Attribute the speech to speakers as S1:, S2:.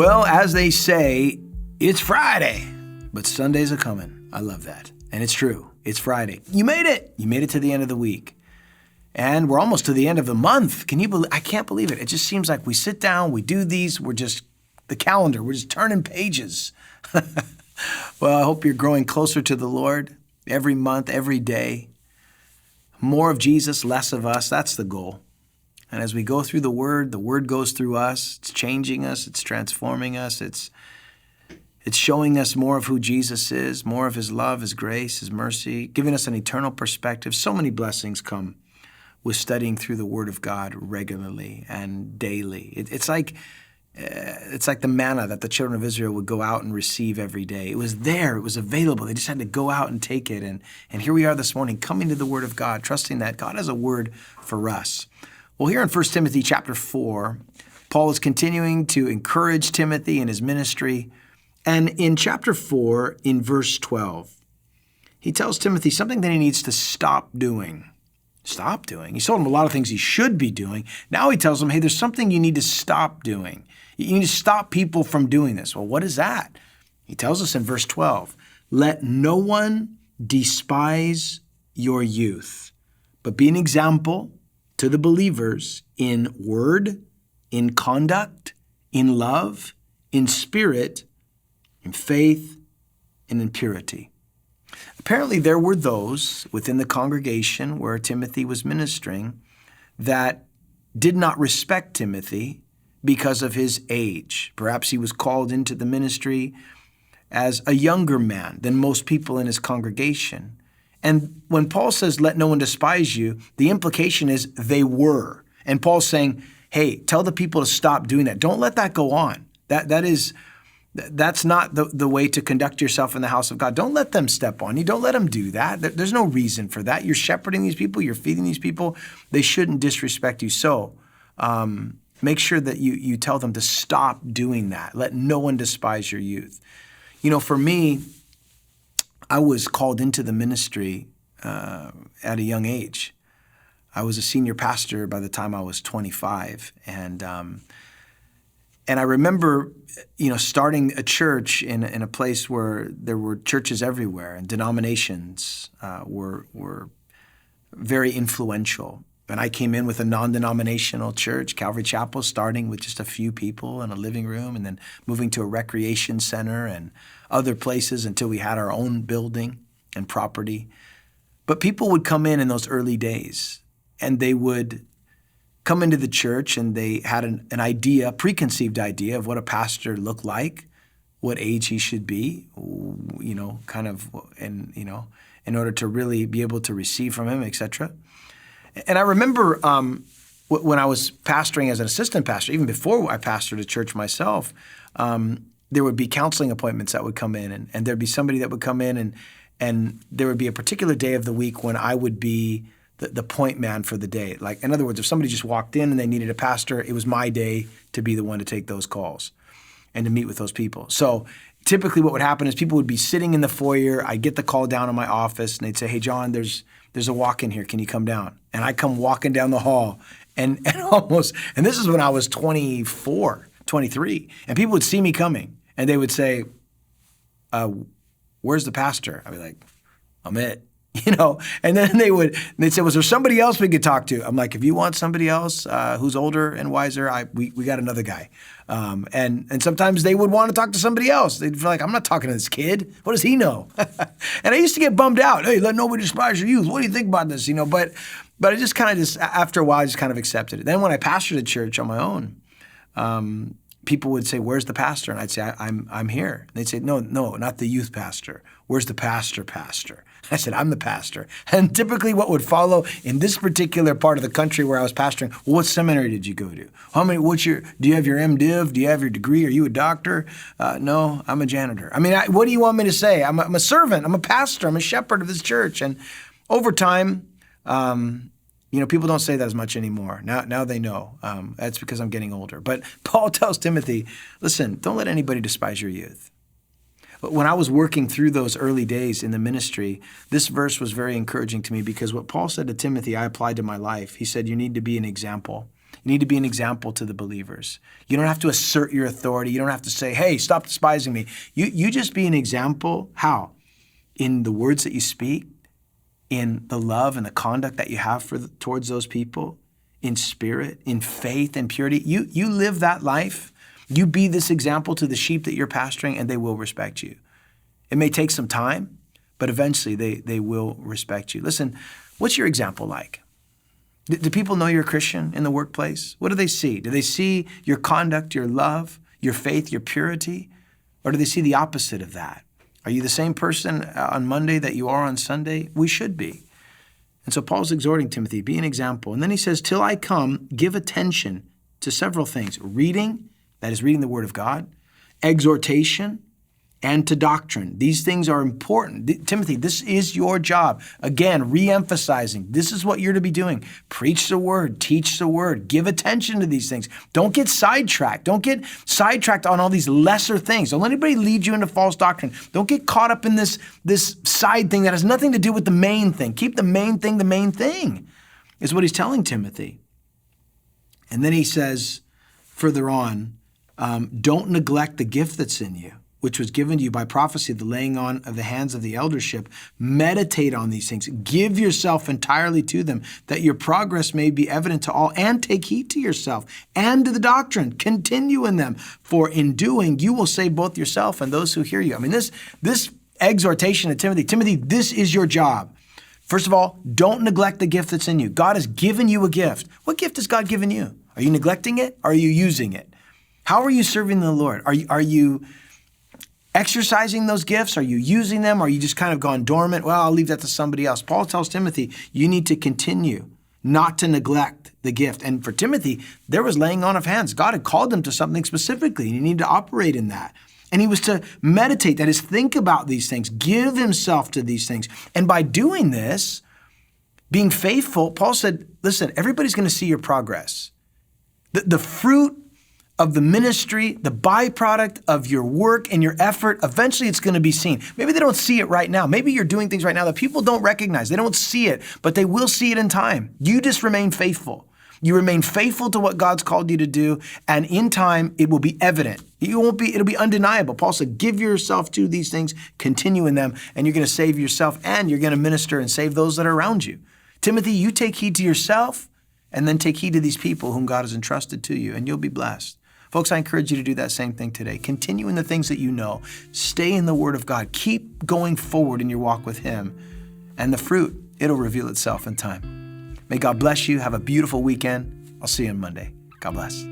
S1: Well, as they say, it's Friday, but Sundays are coming. I love that. And it's true. It's Friday. You made it. You made it to the end of the week. And we're almost to the end of the month. Can you believe? I can't believe it. It just seems like we sit down, we do these, we're just the calendar, we're just turning pages. Well, I hope you're growing closer to the Lord every month, every day. More of Jesus, less of us. That's the goal. And as we go through the Word goes through us. It's changing us. It's transforming us. It's showing us more of who Jesus is, more of His love, His grace, His mercy, giving us an eternal perspective. So many blessings come with studying through the Word of God regularly and daily. It's like the manna that the children of Israel would go out and receive every day. It was there. It was available. They just had to go out and take it. And here we are this morning coming to the Word of God, trusting that God has a word for us. Well, here in 1 Timothy chapter 4, Paul is continuing to encourage Timothy in his ministry. And in chapter 4, in verse 12, he tells Timothy something that he needs to stop doing. Stop doing? He told him a lot of things he should be doing. Now he tells him, hey, there's something you need to stop doing. You need to stop people from doing this. Well, what is that? He tells us in verse 12, let no one despise your youth, but be an example to the believers in word, in conduct, in love, in spirit, in faith, and in purity. Apparently, there were those within the congregation where Timothy was ministering that did not respect Timothy because of his age. Perhaps he was called into the ministry as a younger man than most people in his congregation. And when Paul says, let no one despise you, the implication is they were. And Paul's saying, hey, tell the people to stop doing that. Don't let that go on. That's not the way to conduct yourself in the house of God. Don't let them step on you. Don't let them do that. There's no reason for that. You're shepherding these people. You're feeding these people. They shouldn't disrespect you. So make sure that you tell them to stop doing that. Let no one despise your youth. You know, for me, I was called into the ministry at a young age. I was a senior pastor by the time I was 25. And I remember, starting a church in a place where there were churches everywhere and denominations were very influential. And I came in with a non-denominational church, Calvary Chapel, starting with just a few people in a living room and then moving to a recreation center and other places until we had our own building and property. But people would come in those early days and they would come into the church and they had an idea, preconceived idea of what a pastor looked like, what age he should be, in order to really be able to receive from him, etc. And I remember when I was pastoring as an assistant pastor, even before I pastored a church myself, there would be counseling appointments that would come in, and there'd be somebody that would come in, and there would be a particular day of the week when I would be the point man for the day. Like, in other words, if somebody just walked in and they needed a pastor, it was my day to be the one to take those calls and to meet with those people. So typically what would happen is people would be sitting in the foyer. I'd get the call down in my office, and they'd say, hey, John, there's a walk-in here. Can you come down? And I come walking down the hall, and this is when I was 24, 23, and people would see me coming, and they would say, where's the pastor? I'd be like, I'm it. And then they'd say, was there somebody else we could talk to? I'm like, if you want somebody else who's older and wiser, we got another guy. And sometimes they would want to talk to somebody else. They'd feel like, I'm not talking to this kid. What does he know? And I used to get bummed out. Hey, let nobody despise your youth. What do you think about this? But I just after a while, I just kind of accepted it. Then when I pastored a church on my own, people would say, where's the pastor? And I'd say, I'm here. And they'd say, no, not the youth pastor. Where's the pastor? I said, I'm the pastor. And typically what would follow in this particular part of the country where I was pastoring, well, what seminary did you go to? Do you have your MDiv? Do you have your degree? Are you a doctor? No, I'm a janitor. What do you want me to say? I'm a servant. I'm a pastor. I'm a shepherd of this church. And over time, people don't say that as much anymore. Now they know. That's because I'm getting older. But Paul tells Timothy, listen, don't let anybody despise your youth. When I was working through those early days in the ministry, this verse was very encouraging to me because what Paul said to Timothy, I applied to my life. He said, you need to be an example. You need to be an example to the believers. You don't have to assert your authority. You don't have to say, hey, stop despising me. You just be an example. How? In the words that you speak, in the love and the conduct that you have towards those people, in spirit, in faith and purity. You live that life. You be this example to the sheep that you're pastoring, and they will respect you. It may take some time, but eventually they will respect you. Listen, what's your example like? Do people know you're a Christian in the workplace? What do they see? Do they see your conduct, your love, your faith, your purity? Or do they see the opposite of that? Are you the same person on Monday that you are on Sunday? We should be. And so Paul's exhorting Timothy, be an example. And then he says, till I come, give attention to several things. Reading, that is reading the Word of God, exhortation, and to doctrine. These things are important. Timothy, this is your job. Again, re-emphasizing, this is what you're to be doing. Preach the Word, teach the Word, give attention to these things. Don't get sidetracked. Don't get sidetracked on all these lesser things. Don't let anybody lead you into false doctrine. Don't get caught up in this side thing that has nothing to do with the main thing. Keep the main thing, is what he's telling Timothy. And then he says further on, don't neglect the gift that's in you, which was given to you by prophecy, the laying on of the hands of the eldership. Meditate on these things. Give yourself entirely to them, that your progress may be evident to all, and take heed to yourself and to the doctrine. Continue in them, for in doing you will save both yourself and those who hear you. I mean, this exhortation to Timothy, this is your job. First of all, don't neglect the gift that's in you. God has given you a gift. What gift has God given you? Are you neglecting it? Are you using it? How are you serving the Lord? Are you exercising those gifts? Are you using them? Are you just kind of gone dormant? Well, I'll leave that to somebody else. Paul tells Timothy, you need to continue, not to neglect the gift. And for Timothy, there was laying on of hands. God had called him to something specifically, and he needed to operate in that. And he was to meditate, that is, think about these things, give himself to these things. And by doing this, being faithful, Paul said, listen, everybody's going to see your progress. The fruit of the ministry, the byproduct of your work and your effort, eventually it's going to be seen. Maybe they don't see it right now. Maybe you're doing things right now that people don't recognize. They don't see it, but they will see it in time. You just remain faithful. You remain faithful to what God's called you to do, and in time, it will be evident. It'll be undeniable. Paul said, give yourself to these things, continue in them, and you're going to save yourself, and you're going to minister and save those that are around you. Timothy, you take heed to yourself, and then take heed to these people whom God has entrusted to you, and you'll be blessed. Folks, I encourage you to do that same thing today. Continue in the things that you know. Stay in the Word of God. Keep going forward in your walk with Him. And the fruit, it'll reveal itself in time. May God bless you. Have a beautiful weekend. I'll see you on Monday. God bless.